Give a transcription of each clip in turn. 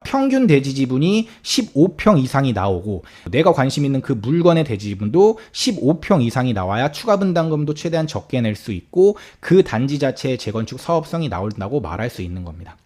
평균 대지 지분이 15평 이상이 나오고 내가 관심 있는 그 물건의 대지 지분도 15평 이상이 나와야 추가 분담금도 최대한 적게 낼 수 있고 그 단지 자체의 재건축 사업성이 나온다고 말할 수 있는 겁니다.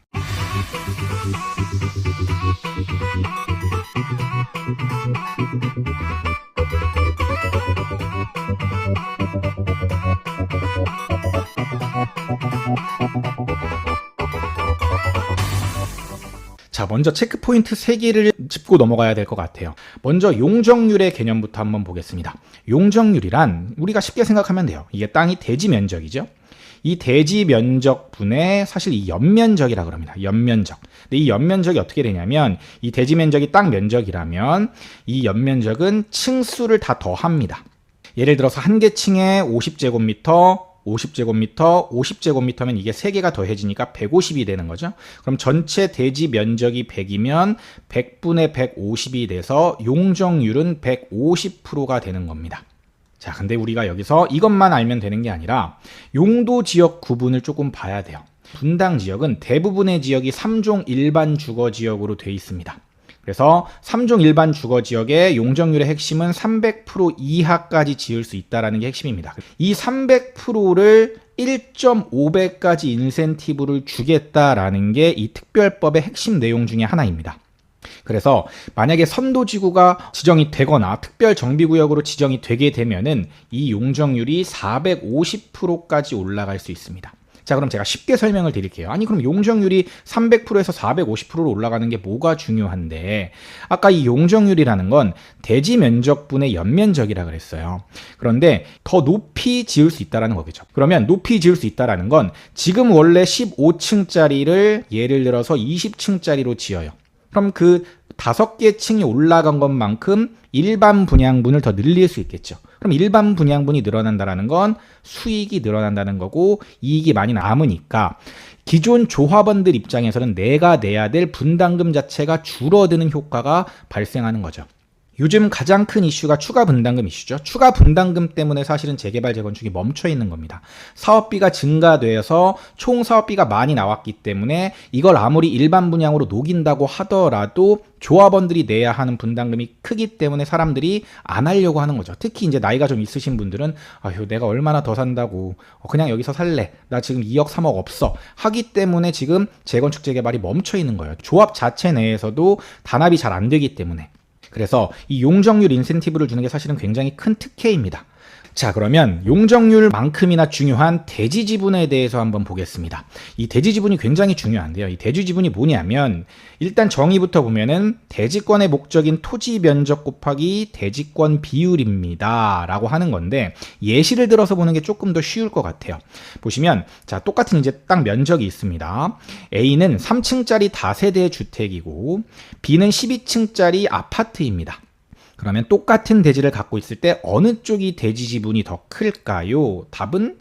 자, 먼저 체크포인트 3개를 짚고 넘어가야 될 것 같아요. 먼저 용적률의 개념부터 한번 보겠습니다. 용적률이란 우리가 쉽게 생각하면 돼요. 이게 땅이 대지 면적이죠. 이 대지 면적분의 사실 이 연면적이라고 합니다. 연면적. 근데 이 연면적이 어떻게 되냐면 이 대지 면적이 땅 면적이라면 이 연면적은 층수를 다 더합니다. 예를 들어서 한 개 층에 50제곱미터 50제곱미터면 이게 3개가 더해지니까 150이 되는 거죠. 그럼 전체 대지 면적이 100이면 100분의 150이 돼서 용적률은 150%가 되는 겁니다. 자, 근데 우리가 여기서 이것만 알면 되는 게 아니라 용도 지역 구분을 조금 봐야 돼요. 분당 지역은 대부분의 지역이 3종 일반 주거 지역으로 되어 있습니다. 그래서 3종 일반 주거 지역의 용적률의 핵심은 300% 이하까지 지을 수 있다는 게 핵심입니다. 이 300%를 1.5배까지 인센티브를 주겠다라는 게 이 특별법의 핵심 내용 중에 하나입니다. 그래서 만약에 선도지구가 지정이 되거나 특별정비구역으로 지정이 되게 되면은 이 용적률이 450%까지 올라갈 수 있습니다. 자, 그럼 제가 쉽게 설명을 드릴게요. 아니, 그럼 용적률이 300%에서 450%로 올라가는 게 뭐가 중요한데, 아까 이 용적률이라는 건 대지 면적분의 연면적이라 그랬어요. 그런데 더 높이 지을 수 있다는 거겠죠. 그러면 높이 지을 수 있다는 건 지금 원래 15층짜리를 예를 들어서 20층짜리로 지어요. 그럼 그 5개 층이 올라간 것만큼 일반 분양분을 더 늘릴 수 있겠죠. 그럼 일반 분양분이 늘어난다는 건 수익이 늘어난다는 거고 이익이 많이 남으니까 기존 조합원들 입장에서는 내가 내야 될 분담금 자체가 줄어드는 효과가 발생하는 거죠. 요즘 가장 큰 이슈가 추가 분담금 이슈죠. 추가 분담금 때문에 사실은 재개발 재건축이 멈춰 있는 겁니다. 사업비가 증가돼서 총 사업비가 많이 나왔기 때문에 이걸 아무리 일반 분양으로 녹인다고 하더라도 조합원들이 내야 하는 분담금이 크기 때문에 사람들이 안 하려고 하는 거죠. 특히 이제 나이가 좀 있으신 분들은 아휴, 내가 얼마나 더 산다고 그냥 여기서 살래. 나 지금 2억 3억 없어. 하기 때문에 지금 재건축 재개발이 멈춰 있는 거예요. 조합 자체 내에서도 단합이 잘 안 되기 때문에. 그래서 이 용적률 인센티브를 주는 게 사실은 굉장히 큰 특혜입니다. 자, 그러면 용적률만큼이나 중요한 대지 지분에 대해서 한번 보겠습니다. 이 대지 지분이 굉장히 중요한데요. 이 대지 지분이 뭐냐면 일단 정의부터 보면은 대지권의 목적인 토지 면적 곱하기 대지권 비율입니다 라고 하는 건데 예시를 들어서 보는 게 조금 더 쉬울 것 같아요. 보시면 자, 똑같은 이제 땅 면적이 있습니다. A는 3층짜리 다세대 주택이고 B는 12층짜리 아파트입니다. 그러면 똑같은 대지를 갖고 있을 때 어느 쪽이 대지 지분이 더 클까요? 답은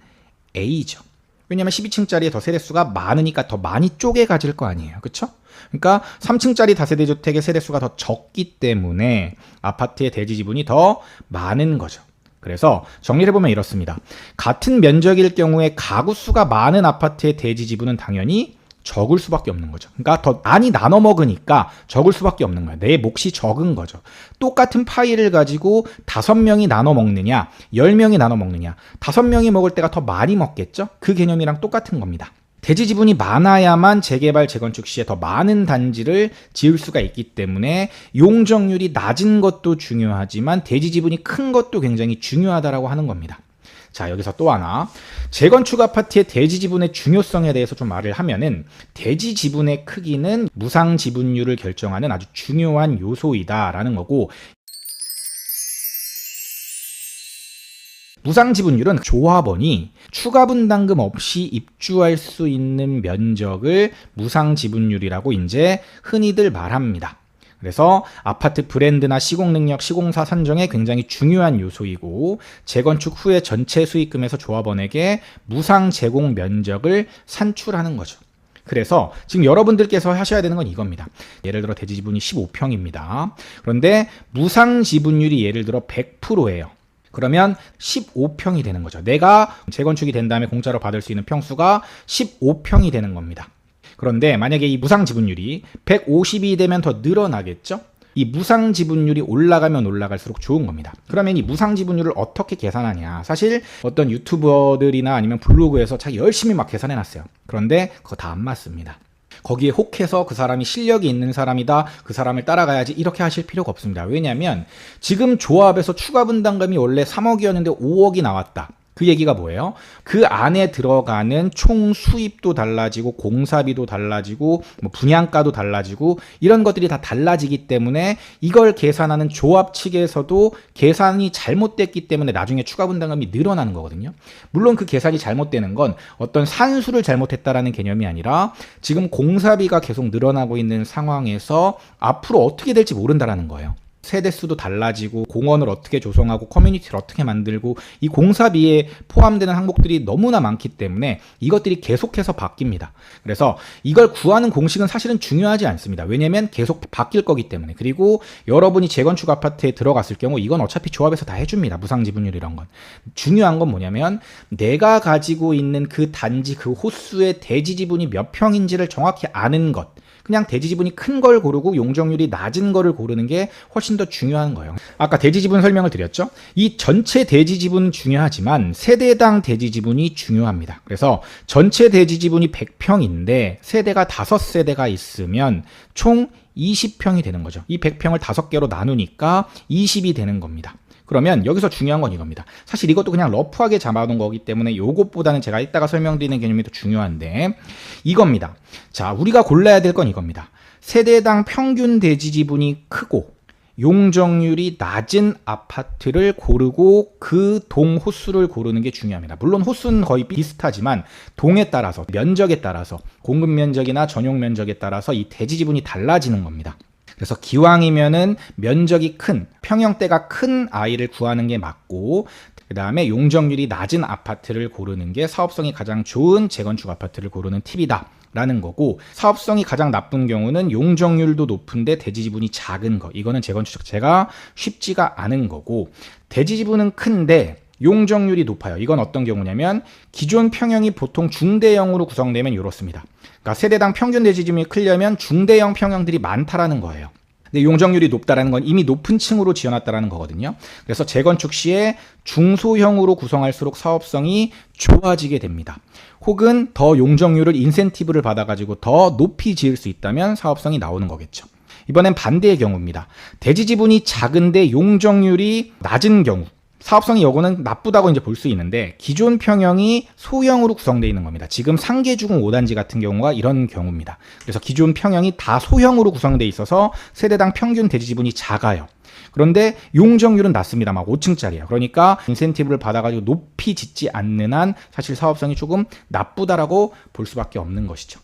A죠. 왜냐하면 12층짜리에 더 세대수가 많으니까 더 많이 쪼개 가질 거 아니에요. 그렇죠? 그러니까 3층짜리 다세대 주택의 세대수가 더 적기 때문에 아파트의 대지 지분이 더 많은 거죠. 그래서 정리를 해보면 이렇습니다. 같은 면적일 경우에 가구 수가 많은 아파트의 대지 지분은 당연히 적을 수밖에 없는 거죠. 그러니까 더 많이 나눠 먹으니까 적을 수밖에 없는 거예요. 내 몫이 적은 거죠. 똑같은 파이를 가지고 5명이 나눠 먹느냐 10명이 나눠 먹느냐 5명이 먹을 때가 더 많이 먹겠죠. 그 개념이랑 똑같은 겁니다. 대지 지분이 많아야만 재개발 재건축 시에 더 많은 단지를 지을 수가 있기 때문에 용적률이 낮은 것도 중요하지만 대지 지분이 큰 것도 굉장히 중요하다라고 하는 겁니다. 자, 여기서 또 하나 재건축 아파트의 대지 지분의 중요성에 대해서 좀 말을 하면은 대지 지분의 크기는 무상 지분율을 결정하는 아주 중요한 요소이다라는 거고 무상 지분율은 조합원이 추가 분담금 없이 입주할 수 있는 면적을 무상 지분율이라고 이제 흔히들 말합니다. 그래서 아파트 브랜드나 시공 능력, 시공사 선정에 굉장히 중요한 요소이고 재건축 후에 전체 수익금에서 조합원에게 무상 제공 면적을 산출하는 거죠. 그래서 지금 여러분들께서 하셔야 되는 건 이겁니다. 예를 들어 대지 지분이 15평입니다. 그런데 무상 지분율이 예를 들어 100%예요. 그러면 15평이 되는 거죠. 내가 재건축이 된 다음에 공짜로 받을 수 있는 평수가 15평이 되는 겁니다. 그런데 만약에 이 무상 지분율이 150이 되면 더 늘어나겠죠? 이 무상 지분율이 올라가면 올라갈수록 좋은 겁니다. 그러면 이 무상 지분율을 어떻게 계산하냐? 사실 어떤 유튜버들이나 아니면 블로그에서 자기 열심히 막 계산해 놨어요. 그런데 그거 다 안 맞습니다. 거기에 혹해서 그 사람이 실력이 있는 사람이다, 그 사람을 따라가야지, 이렇게 하실 필요가 없습니다. 왜냐하면 지금 조합에서 추가 분담금이 원래 3억이었는데 5억이 나왔다. 그 얘기가 뭐예요? 그 안에 들어가는 총 수입도 달라지고 공사비도 달라지고 뭐 분양가도 달라지고 이런 것들이 다 달라지기 때문에 이걸 계산하는 조합 측에서도 계산이 잘못됐기 때문에 나중에 추가 분담금이 늘어나는 거거든요. 물론 그 계산이 잘못되는 건 어떤 산수를 잘못했다라는 개념이 아니라 지금 공사비가 계속 늘어나고 있는 상황에서 앞으로 어떻게 될지 모른다라는 거예요. 세대수도 달라지고 공원을 어떻게 조성하고 커뮤니티를 어떻게 만들고 이 공사비에 포함되는 항목들이 너무나 많기 때문에 이것들이 계속해서 바뀝니다. 그래서 이걸 구하는 공식은 사실은 중요하지 않습니다. 왜냐하면 계속 바뀔 거기 때문에. 그리고 여러분이 재건축 아파트에 들어갔을 경우 이건 어차피 조합에서 다 해줍니다. 무상지분율 이런 건. 중요한 건 뭐냐면 내가 가지고 있는 그 단지 그 호수의 대지 지분이 몇 평인지를 정확히 아는 것. 그냥 대지 지분이 큰 걸 고르고 용적률이 낮은 거를 고르는 게 훨씬 더 중요한 거예요. 아까 대지 지분 설명을 드렸죠? 이 전체 대지 지분은 중요하지만 세대당 대지 지분이 중요합니다. 그래서 전체 대지 지분이 100평인데 세대가 5세대가 있으면 총 20평이 되는 거죠. 이 100평을 5개로 나누니까 20이 되는 겁니다. 그러면 여기서 중요한 건 이겁니다. 사실 이것도 그냥 러프하게 잡아놓은 거기 때문에 요것보다는 제가 이따가 설명드리는 개념이 더 중요한데 이겁니다. 자, 우리가 골라야 될 건 이겁니다. 세대당 평균 대지 지분이 크고 용적률이 낮은 아파트를 고르고 그 동 호수를 고르는 게 중요합니다. 물론 호수는 거의 비슷하지만 동에 따라서 면적에 따라서 공급 면적이나 전용 면적에 따라서 이 대지 지분이 달라지는 겁니다. 그래서 기왕이면은 면적이 큰 평형대가 큰 아이를 구하는 게 맞고 그 다음에 용적률이 낮은 아파트를 고르는 게 사업성이 가장 좋은 재건축 아파트를 고르는 팁이다 라는 거고 사업성이 가장 나쁜 경우는 용적률도 높은데 대지 지분이 작은 거 이거는 재건축 자체가 쉽지가 않은 거고 대지 지분은 큰데 용적률이 높아요. 이건 어떤 경우냐면 기존 평형이 보통 중대형으로 구성되면 이렇습니다. 그러니까 세대당 평균 대지 지분이 크려면 중대형 평형들이 많다라는 거예요. 근데 용적률이 높다라는 건 이미 높은 층으로 지어놨다라는 거거든요. 그래서 재건축 시에 중소형으로 구성할수록 사업성이 좋아지게 됩니다. 혹은 더 용적률을 인센티브를 받아가지고 더 높이 지을 수 있다면 사업성이 나오는 거겠죠. 이번엔 반대의 경우입니다. 대지 지분이 작은데 용적률이 낮은 경우 사업성이 요거는 나쁘다고 이제 볼 수 있는데 기존 평형이 소형으로 구성되어 있는 겁니다. 지금 상계주공 5단지 같은 경우가 이런 경우입니다. 그래서 기존 평형이 다 소형으로 구성되어 있어서 세대당 평균 대지 지분이 작아요. 그런데 용적률은 낮습니다. 막 5층짜리예요. 그러니까 인센티브를 받아가지고 높이 짓지 않는 한 사실 사업성이 조금 나쁘다라고 볼 수밖에 없는 것이죠.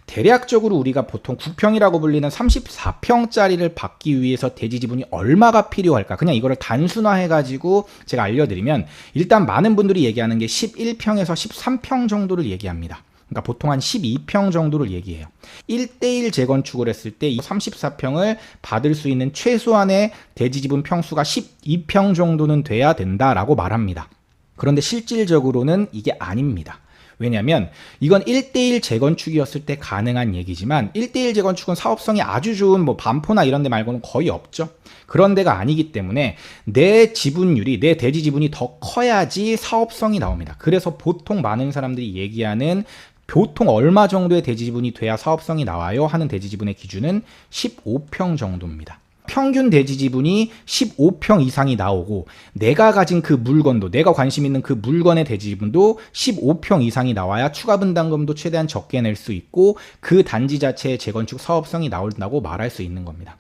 대략적으로 우리가 보통 9평이라고 불리는 34평짜리를 받기 위해서 대지 지분이 얼마가 필요할까? 그냥 이거를 단순화해가지고 제가 알려드리면 일단 많은 분들이 얘기하는 게 11평에서 13평 정도를 얘기합니다. 그러니까 보통 한 12평 정도를 얘기해요. 1대1 재건축을 했을 때 이 34평을 받을 수 있는 최소한의 대지 지분 평수가 12평 정도는 돼야 된다라고 말합니다. 그런데 실질적으로는 이게 아닙니다. 왜냐하면 이건 1대1 재건축이었을 때 가능한 얘기지만 1대1 재건축은 사업성이 아주 좋은 뭐 반포나 이런 데 말고는 거의 없죠. 그런 데가 아니기 때문에 내 지분율이 내 대지 지분이 더 커야지 사업성이 나옵니다. 그래서 보통 많은 사람들이 얘기하는 보통 얼마 정도의 대지 지분이 돼야 사업성이 나와요 하는 대지 지분의 기준은 15평 정도입니다. 평균 대지 지분이 15평 이상이 나오고 내가 가진 그 물건도 내가 관심 있는 그 물건의 대지 지분도 15평 이상이 나와야 추가 분담금도 최대한 적게 낼 수 있고 그 단지 자체의 재건축 사업성이 나온다고 말할 수 있는 겁니다.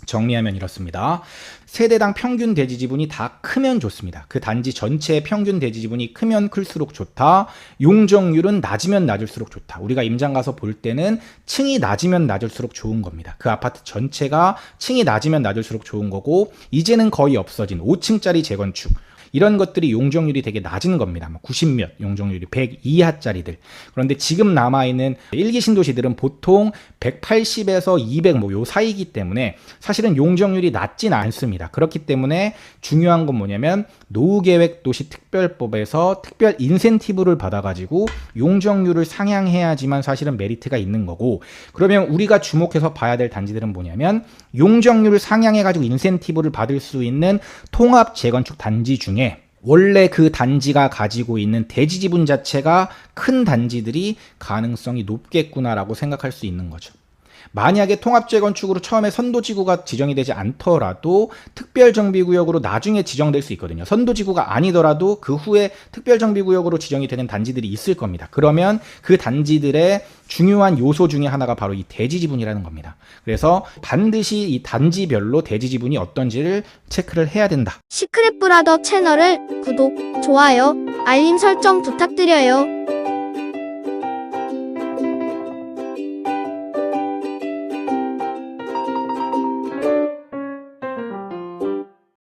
정리하면 이렇습니다. 세대당 평균 대지 지분이 다 크면 좋습니다. 그 단지 전체의 평균 대지 지분이 크면 클수록 좋다. 용적률은 낮으면 낮을수록 좋다. 우리가 임장 가서 볼 때는 층이 낮으면 낮을수록 좋은 겁니다. 그 아파트 전체가 층이 낮으면 낮을수록 좋은 거고 이제는 거의 없어진 5층짜리 재건축 이런 것들이 용적률이 되게 낮은 겁니다. 90몇, 용적률이 100 이하짜리들. 그런데 지금 남아있는 1기 신도시들은 보통 180에서 200 요 사이이기 때문에 사실은 용적률이 낮진 않습니다. 그렇기 때문에 중요한 건 뭐냐면 노후계획도시특별법에서 특별 인센티브를 받아가지고 용적률을 상향해야지만 사실은 메리트가 있는 거고, 그러면 우리가 주목해서 봐야 될 단지들은 뭐냐면 용적률을 상향해가지고 인센티브를 받을 수 있는 통합 재건축 단지 중에 원래 그 단지가 가지고 있는 대지 지분 자체가 큰 단지들이 가능성이 높겠구나라고 생각할 수 있는 거죠. 만약에 통합재건축으로 처음에 선도지구가 지정이 되지 않더라도 특별정비구역으로 나중에 지정될 수 있거든요. 선도지구가 아니더라도 그 후에 특별정비구역으로 지정이 되는 단지들이 있을 겁니다. 그러면 그 단지들의 중요한 요소 중에 하나가 바로 이 대지지분이라는 겁니다. 그래서 반드시 이 단지별로 대지지분이 어떤지를 체크를 해야 된다. 시크릿 브라더 채널을 구독, 좋아요, 알림 설정 부탁드려요.